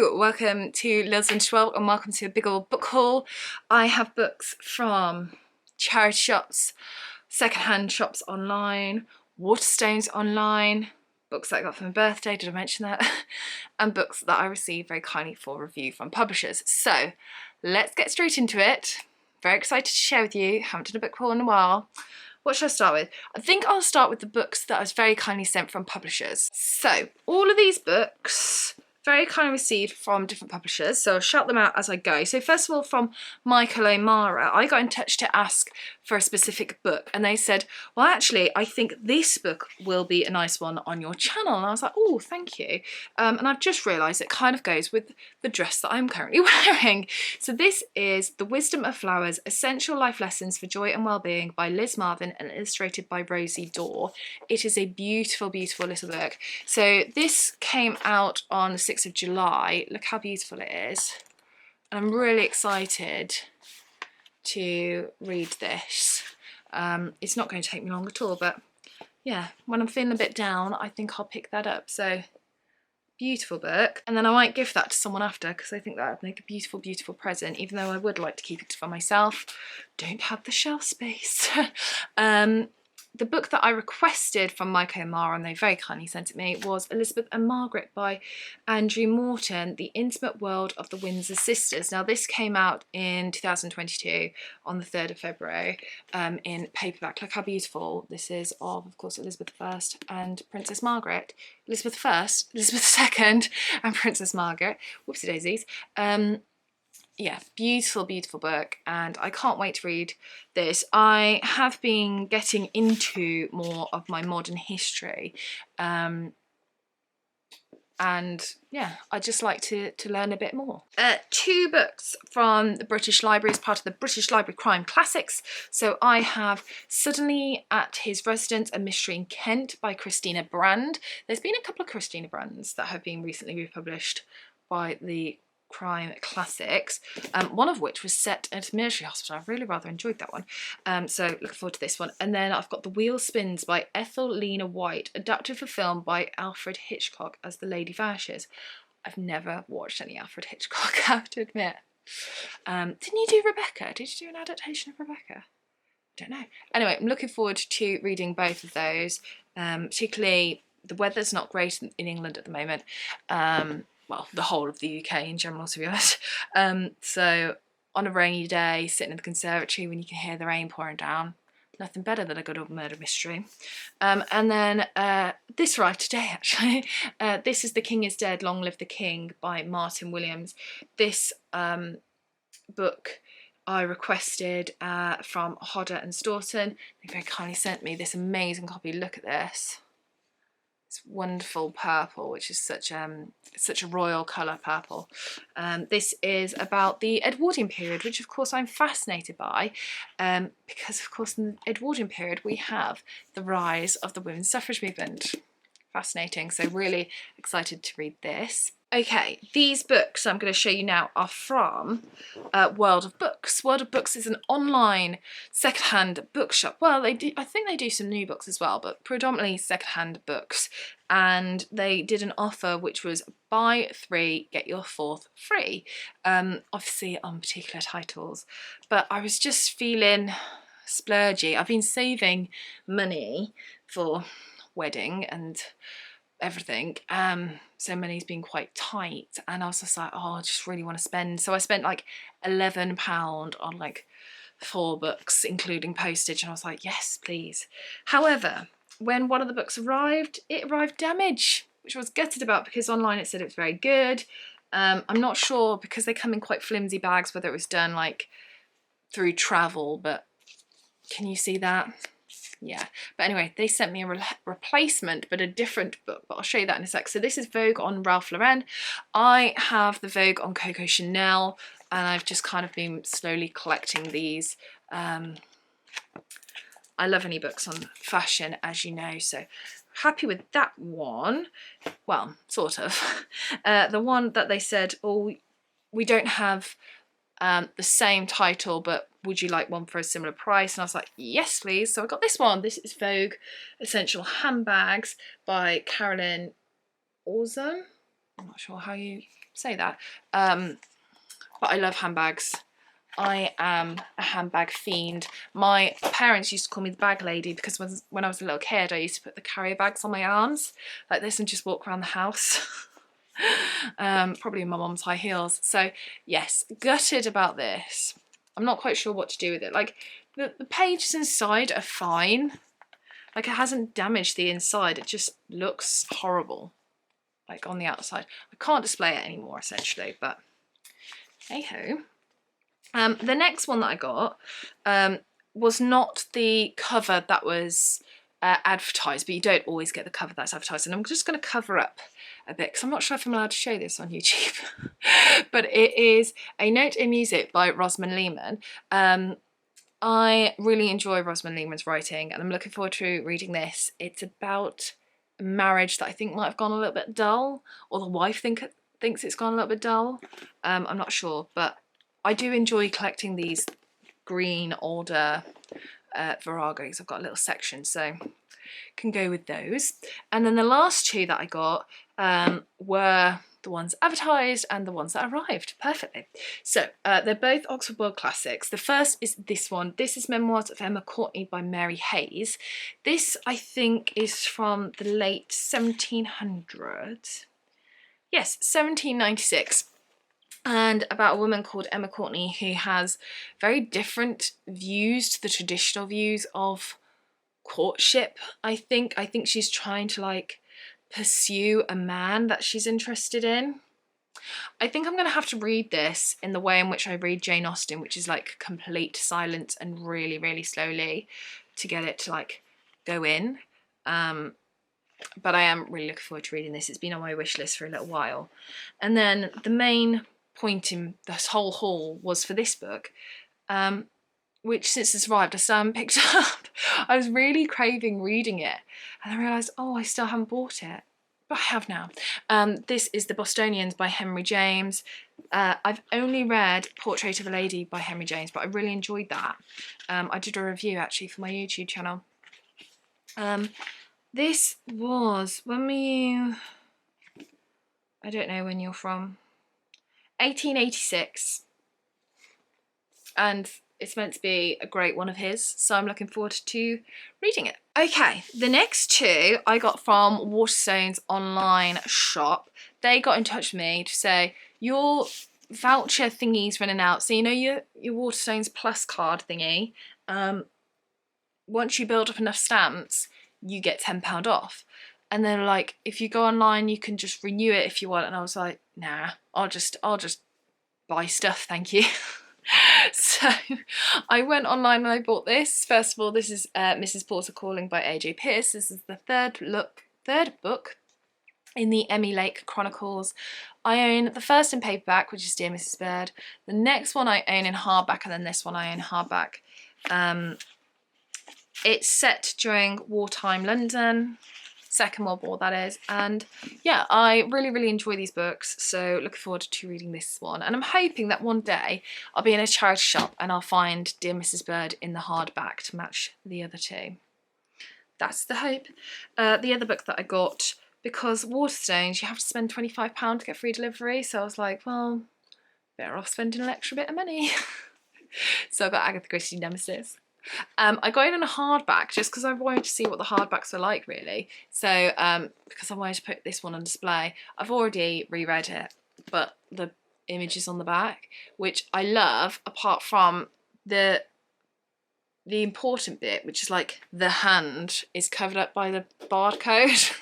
Hello, welcome to Lil's Vintage World and welcome to a big old book haul. I have books from charity shops, secondhand shops online, Waterstones online, books that I got for my birthday, did I mention that? And books that I received very kindly for review from publishers. So let's get straight into it. Very excited to share with you, haven't done a book haul in a while. What should I start with? I think I'll start with the books that I was very kindly sent from publishers. So all of these books very kindly received from different publishers, so I'll shout them out as I go. So first of all, from Michael OMara, I got in touch to ask for a specific book and they said, well actually I think this book will be a nice one on your channel, and I was like, oh thank you. And I've just realised it kind of goes with the dress that I'm currently wearing. So this is The Wisdom of Flowers, Essential Life Lessons for Joy and Wellbeing by Liz Marvin and illustrated by Rosie Dorr. It is a beautiful, beautiful little book. So this came out on the 6th of July. Look how beautiful it is. And I'm really excited to read this. It's not going to take me long at all, but yeah, when I'm feeling a bit down, I think I'll pick that up. So beautiful book. And then I might gift that to someone after because I think that would make a beautiful, beautiful present, even though I would like to keep it for myself. Don't have the shelf space. The book that I requested from Mike OMara, and they very kindly sent it me, was Elizabeth and Margaret by Andrew Morton, The Intimate World of the Windsor Sisters. Now this came out in 2022 on the 3rd of February in paperback. Look how beautiful this is of course, Elizabeth I and Princess Margaret. Elizabeth I, Elizabeth II and Princess Margaret. Whoopsie daisies. Yeah, beautiful, beautiful book, and I can't wait to read this. I have been getting into more of my modern history, and yeah, I just like to learn a bit more. Two books from the British Library as part of the British Library Crime Classics. So I have Suddenly at His Residence, A Mystery in Kent by Christina Brand. There's been a couple of Christina Brands that have been recently republished by the Crime Classics, one of which was set at a military hospital. I really rather enjoyed that one, so looking forward to this one. And then I've got The Wheel Spins by Ethel Lena White, adapted for film by Alfred Hitchcock as The Lady Vanishes. I've never watched any Alfred Hitchcock, I have to admit. Didn't you do Rebecca? Did you do an adaptation of Rebecca? I don't know. Anyway, I'm looking forward to reading both of those, particularly the weather's not great in England at the moment. Well, the whole of the UK in general, to be honest. So on a rainy day, sitting in the conservatory when you can hear the rain pouring down, nothing better than a good old murder mystery. And then this arrived today, actually. This is The King is Dead, Long Live the King by Martin Williams. This book I requested from Hodder and Staunton. They very kindly sent me this amazing copy. Look at this. It's wonderful purple, which is such a royal colour, purple. This is about the Edwardian period, which of course I'm fascinated by, because of course in the Edwardian period we have the rise of the women's suffrage movement. Fascinating, so really excited to read this. Okay, these books I'm going to show you now are from World of Books. World of Books is an online secondhand bookshop. Well, I think they do some new books as well, but predominantly secondhand books. And they did an offer which was buy 3, get your 4th free. Obviously on particular titles, but I was just feeling splurgy. I've been saving money for wedding and everything, so money's been quite tight, and I was just like, oh, I just really want to spend. So I spent like £11 on like 4 books including postage, and I was like, yes please. However, when one of the books arrived, it arrived damaged, which I was gutted about because online it said it was very good. I'm not sure because they come in quite flimsy bags whether it was done like through travel, but can you see that? Yeah, but anyway, they sent me a replacement, but a different book, but I'll show you that in a sec. So this is Vogue on Ralph Lauren. I have the Vogue on Coco Chanel, and I've just kind of been slowly collecting these. I love any books on fashion, as you know, so happy with that one. Well, sort of. The one that they said, oh, we don't have the same title, but would you like one for a similar price? And I was like, yes please. So I got this one. This is Vogue Essential Handbags by Carolyn Orzon. I'm not sure how you say that. But I love handbags. I am a handbag fiend. My parents used to call me the bag lady because when I was a little kid, I used to put the carrier bags on my arms like this and just walk around the house. Probably in my mum's high heels. So yes, gutted about this. I'm not quite sure what to do with it. Like the pages inside are fine. Like it hasn't damaged the inside. It just looks horrible. Like on the outside. I can't display it anymore essentially, but hey ho. The next one that I got was not the cover that was advertised, but you don't always get the cover that's advertised. And I'm just going to cover up a bit because I'm not sure if I'm allowed to show this on YouTube. But it is A Note in Music by Rosamund Lehman. I really enjoy Rosamund Lehman's writing and I'm looking forward to reading this. It's about a marriage that I think might have gone a little bit dull, or the wife thinks it's gone a little bit dull. I'm not sure, but I do enjoy collecting these green older Viragos. I've got a little section, so can go with those. And then the last two that I got were the ones advertised and the ones that arrived perfectly. So they're both Oxford World Classics. The first is this one. This is Memoirs of Emma Courtney by Mary Hayes. This, I think, is from the late 1700s. Yes, 1796. And about a woman called Emma Courtney who has very different views to the traditional views of courtship. I think she's trying to like pursue a man that she's interested in. I think I'm gonna have to read this in the way in which I read Jane Austen, which is like complete silence and really, really slowly to get it to like go in. But I am really looking forward to reading this. It's been on my wish list for a little while. And then the main point in this whole haul was for this book, which since it's arrived I still haven't picked up. I was really craving reading it and I realised, oh, I still haven't bought it. But I have now. This is The Bostonians by Henry James. I've only read Portrait of a Lady by Henry James, but I really enjoyed that. I did a review actually for my YouTube channel. This was, when were you, I don't know when you're from, 1886. And it's meant to be a great one of his, so I'm looking forward to reading it. Okay, the next two I got from Waterstones online shop. They got in touch with me to say, your voucher thingy's running out. So you know your Waterstones Plus card thingy, once you build up enough stamps, you get £10 off. And they're like, if you go online, you can just renew it if you want. And I was like, nah, I'll just buy stuff, thank you. So I went online and I bought this. First of all, this is Mrs. Porter Calling by A.J. Pierce. This is the third book in the Emmy Lake Chronicles. I own the first in paperback, which is Dear Mrs. Bird. The next one I own in hardback, and then this one I own hardback. It's set during wartime London, Second World War that is, and yeah, I really, really enjoy these books, so looking forward to reading this one. And I'm hoping that one day I'll be in a charity shop and I'll find Dear Mrs. Bird in the hardback to match the other two. That's the hope. The other book that I got, because Waterstones, you have to spend £25 to get free delivery, so I was like, well, better off spending an extra bit of money. So I got Agatha Christie Nemesis. I got it in a hardback just because I wanted to see what the hardbacks were like, really. So because I wanted to put this one on display. I've already reread it, but the images on the back, which I love, apart from the important bit, which is like the hand is covered up by the barcode,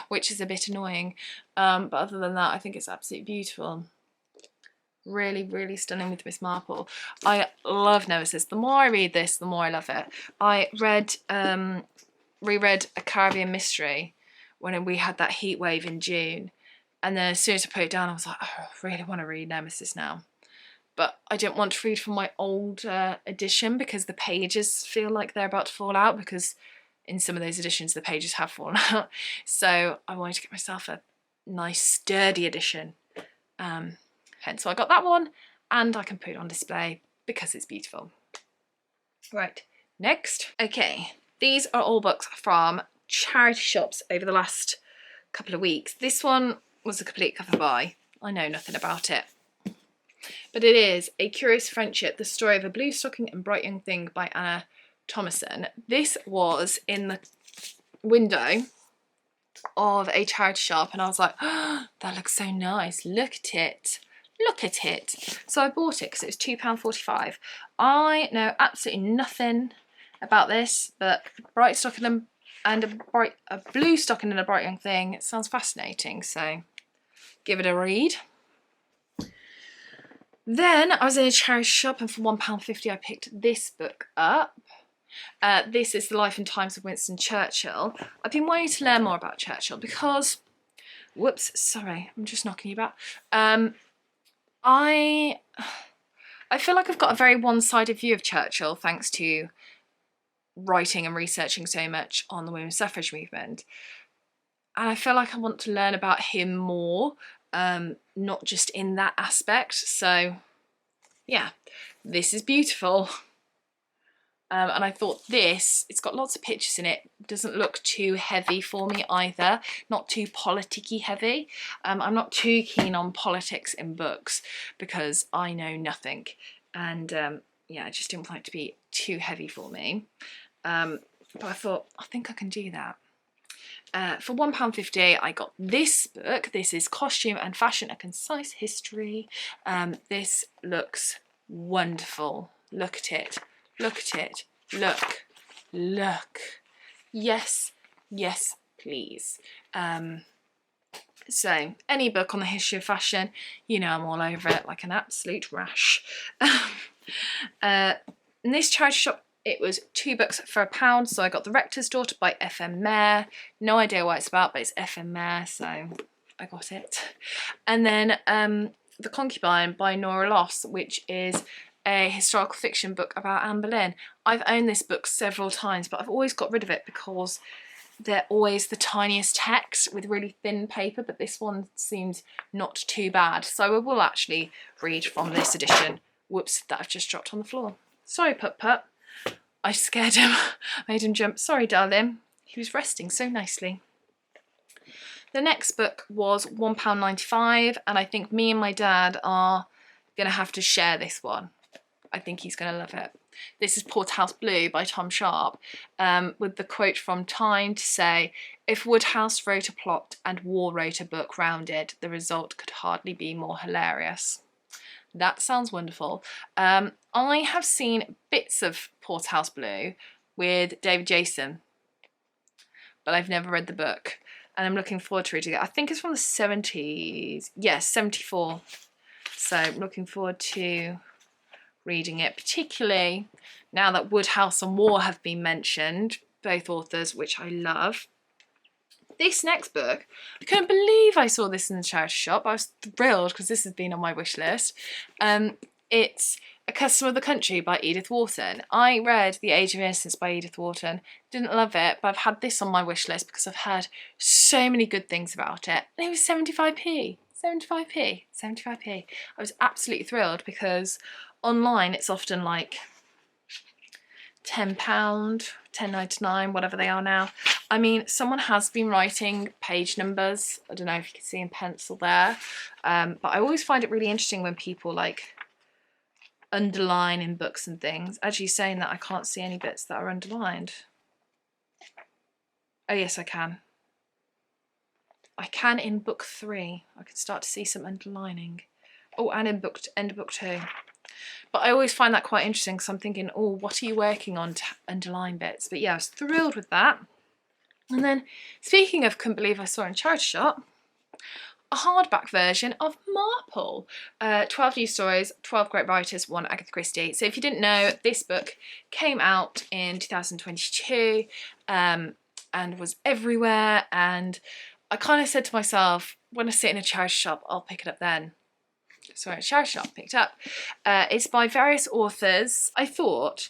which is a bit annoying. But other than that, I think it's absolutely beautiful. Really, really stunning with Miss Marple. I love Nemesis. The more I read this, the more I love it. I reread A Caribbean Mystery when we had that heat wave in June, and then as soon as I put it down, I was like, oh, I really want to read Nemesis now. But I don't want to read from my old edition because the pages feel like they're about to fall out, because in some of those editions the pages have fallen out. So I wanted to get myself a nice sturdy edition. Hence, so I got that one, and I can put it on display because it's beautiful. Right, next. Okay, these are all books from charity shops over the last couple of weeks. This one was a complete cover buy. I know nothing about it. But it is A Curious Friendship, the story of a blue stocking and bright young thing by Anna Thomason. This was in the window of a charity shop and I was like, oh, that looks so nice. Look at it. Look at it. So I bought it because it was £2.45. I know absolutely nothing about this, but bright stocking and a blue stocking and a bright young thing. It sounds fascinating, so give it a read. Then I was in a charity shop and for £1.50 I picked this book up. This is The Life and Times of Winston Churchill. I've been wanting to learn more about Churchill because, whoops, sorry, I'm just knocking you back. I feel like I've got a very one-sided view of Churchill thanks to writing and researching so much on the women's suffrage movement. And I feel like I want to learn about him more, not just in that aspect. So yeah, this is beautiful. And I thought it's got lots of pictures in it, doesn't look too heavy for me either, not too politicky heavy. I'm not too keen on politics in books because I know nothing, and yeah, I just didn't want it to be too heavy for me. But I thought, I think I can do that. For £1.50 I got this book. This is Costume and Fashion, A Concise History. This looks wonderful. Look at it. Look at it. Look. Look. Yes. Yes, please. So, any book on the history of fashion, you know I'm all over it like an absolute rash. In this charity shop, it was 2 books for £1, so I got The Rector's Daughter by F.M. Mayer. No idea what it's about, but it's F.M. Mayer, so I got it. And then The Concubine by Nora Loss, which is a historical fiction book about Anne Boleyn. I've owned this book several times, but I've always got rid of it because they're always the tiniest text with really thin paper, but this one seems not too bad. So I will actually read from this edition. Whoops, that I've just dropped on the floor. Sorry, Pup. I scared him, made him jump. Sorry, darling. He was resting so nicely. The next book was £1.95, and I think me and my dad are going to have to share this one. I think he's going to love it. This is Porterhouse Blue by Tom Sharp, with the quote from Time to say, if Woodhouse wrote a plot and War wrote a book round it, the result could hardly be more hilarious. That sounds wonderful. I have seen bits of Porterhouse Blue with David Jason, but I've never read the book, and I'm looking forward to reading it. I think it's from the 70s. Yes, 74. So I'm looking forward to reading it, particularly now that Woodhouse and War have been mentioned, both authors, which I love. This next book, I couldn't believe I saw this in the charity shop. I was thrilled because this has been on my wish list. It's A Custom of the Country by Edith Wharton. I read The Age of Innocence by Edith Wharton. Didn't love it, but I've had this on my wish list because I've heard so many good things about it. And it was 75p. 75p. 75p. I was absolutely thrilled because online it's often like £10, £10.99, whatever they are now. I mean, someone has been writing page numbers. I don't know if you can see in pencil there. But I always find it really interesting when people like underline in books and things. Actually, saying that, I can't see any bits that are underlined. Oh yes, I can. I can in book 3. I can start to see some underlining. Oh, and in end of book 2. But I always find that quite interesting because I'm thinking, oh, what are you working on to underline bits? But yeah, I was thrilled with that. And then, speaking of couldn't believe I saw in charity shop, a hardback version of Marple. 12 news stories, 12 great writers, 1 Agatha Christie. So if you didn't know, this book came out in 2022 and was everywhere. And I kind of said to myself, when I sit in a charity shop, I'll pick it up then. Sorry, a charity shop picked up. It's by various authors. I thought,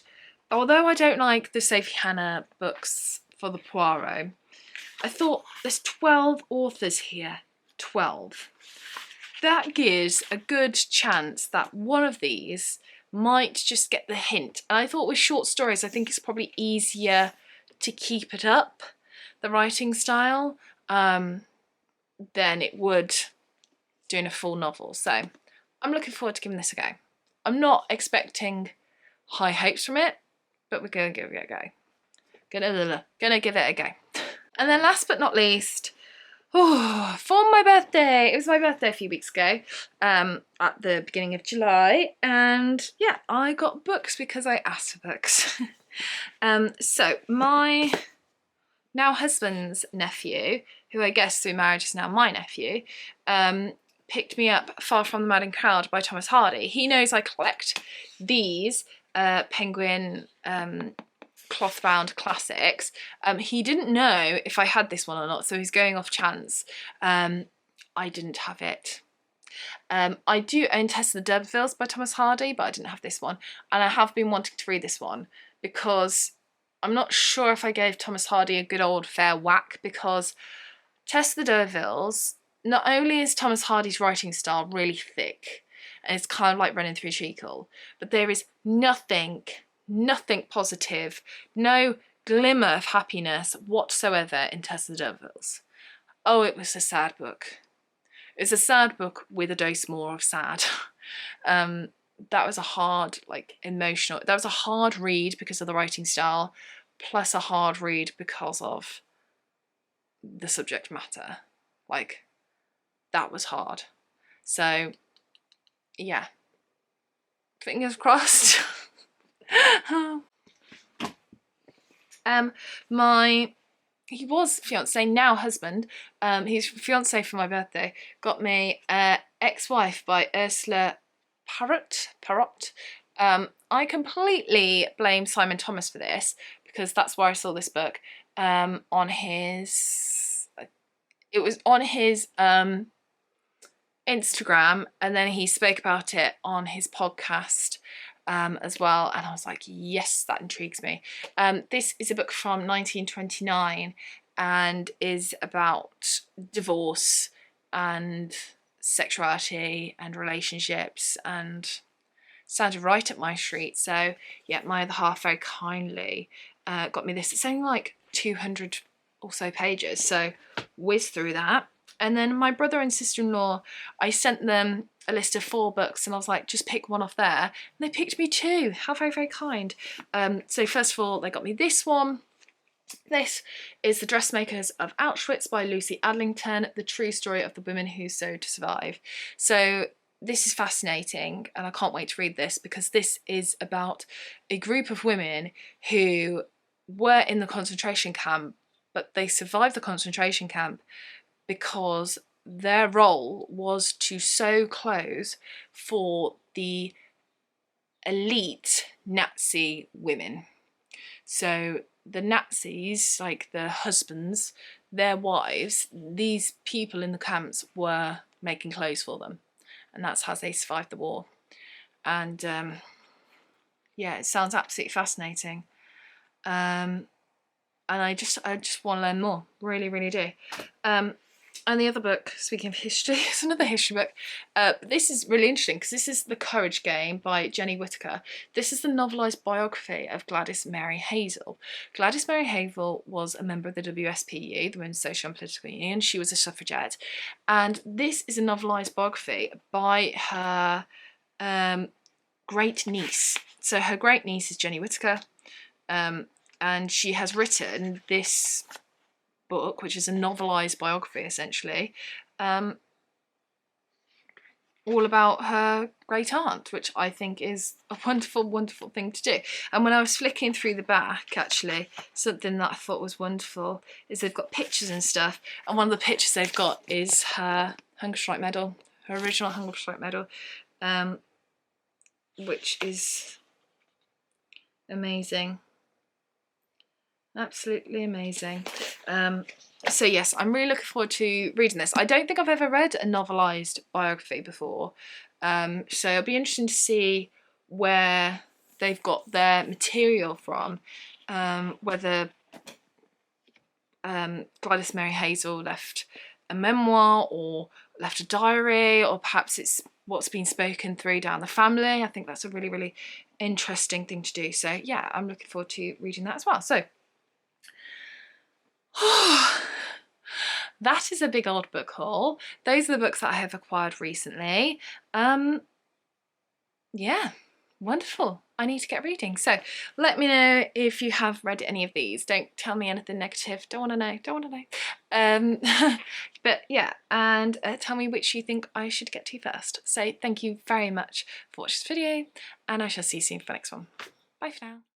although I don't like the Sophie Hannah books for the Poirot, I thought there's 12 authors here. 12. That gives a good chance that one of these might just get the hint. And I thought with short stories, I think it's probably easier to keep it up, the writing style. than it would doing a full novel. So I'm looking forward to giving this a go. I'm not expecting high hopes from it, but we're going to give it a go. Gonna give it a go. And then last but not least, for my birthday, it was my birthday a few weeks ago, at the beginning of July, and yeah, I got books because I asked for books. So my now husband's nephew, who I guess through marriage is now my nephew, picked me up Far From the Madding Crowd by Thomas Hardy. He knows I collect these Penguin cloth-bound classics. He didn't know if I had this one or not, so he's going off chance. I didn't have it. I do own Tess and the D'Urbervilles by Thomas Hardy, but I didn't have this one, and I have been wanting to read this one because I'm not sure if I gave Thomas Hardy a good old fair whack, because Tess and the D'Urbervilles, not only is Thomas Hardy's writing style really thick and it's kind of like running through treacle, but there is nothing positive, no glimmer of happiness whatsoever in Tess and the D'Urbervilles. Oh, it was a sad book. It's a sad book with a dose more of sad. That was a hard, emotional, that was a hard read because of the writing style, plus a hard read because of the subject matter. That was hard. So, yeah. Fingers crossed. He was fiance, now husband, his fiance for my birthday, got me Ex-Wife by Ursula Parrot. I completely blame Simon Thomas for this, because that's where I saw this book, on his, it was on his Instagram, and then he spoke about it on his podcast as well, and I was like, yes, that intrigues me. This is a book from 1929 and is about divorce and sexuality and relationships, and sounded right up my street. So yeah, my other half very kindly got me this. It's only like 200 or so pages, so whiz through that. And then my brother and sister-in-law, I sent them a list of 4 books, and I was like, just pick one off there. And they picked me 2. How very, very kind. So first of all, they got me this one. This is The Dressmakers of Auschwitz by Lucy Adlington, the true story of the women who sewed to survive. So this is fascinating, and I can't wait to read this, because this is about a group of women who were in the concentration camp, but they survived the concentration camp because their role was to sew clothes for the elite Nazi women. So the Nazis, like the husbands, their wives, these people in the camps were making clothes for them, and that's how they survived the war. And yeah, it sounds absolutely fascinating. And I just want to learn more, really, really do. And the other book, speaking of history, is another history book. This is really interesting because this is The Courage Game by Jenny Whittaker. This is the novelised biography of Gladys Mary Hazel. Gladys Mary Hazel was a member of the WSPU, the Women's Social and Political Union. She was a suffragette. And this is a novelised biography by her great niece. So her great niece is Jenny Whittaker. And she has written this book, which is a novelised biography essentially, all about her great aunt, which I think is a wonderful, wonderful thing to do. And when I was flicking through the back, actually, something that I thought was wonderful is they've got pictures and stuff, and one of the pictures they've got is her Hunger Strike medal, her original Hunger Strike medal, which is amazing. Absolutely amazing. So yes, I'm really looking forward to reading this. I don't think I've ever read a novelised biography before, so it'll be interesting to see where they've got their material from, whether Gladys Mary Hazel left a memoir or left a diary, or perhaps it's what's been spoken through down the family. I think that's a really, really interesting thing to do. So yeah, I'm looking forward to reading that as well. So that is a big old book haul. Those are the books that I have acquired recently. Yeah, wonderful. I need to get reading. So let me know if you have read any of these. Don't tell me anything negative. Don't want to know. Don't want to know. But yeah, and tell me which you think I should get to first. So thank you very much for watching this video, and I shall see you soon for the next one. Bye for now.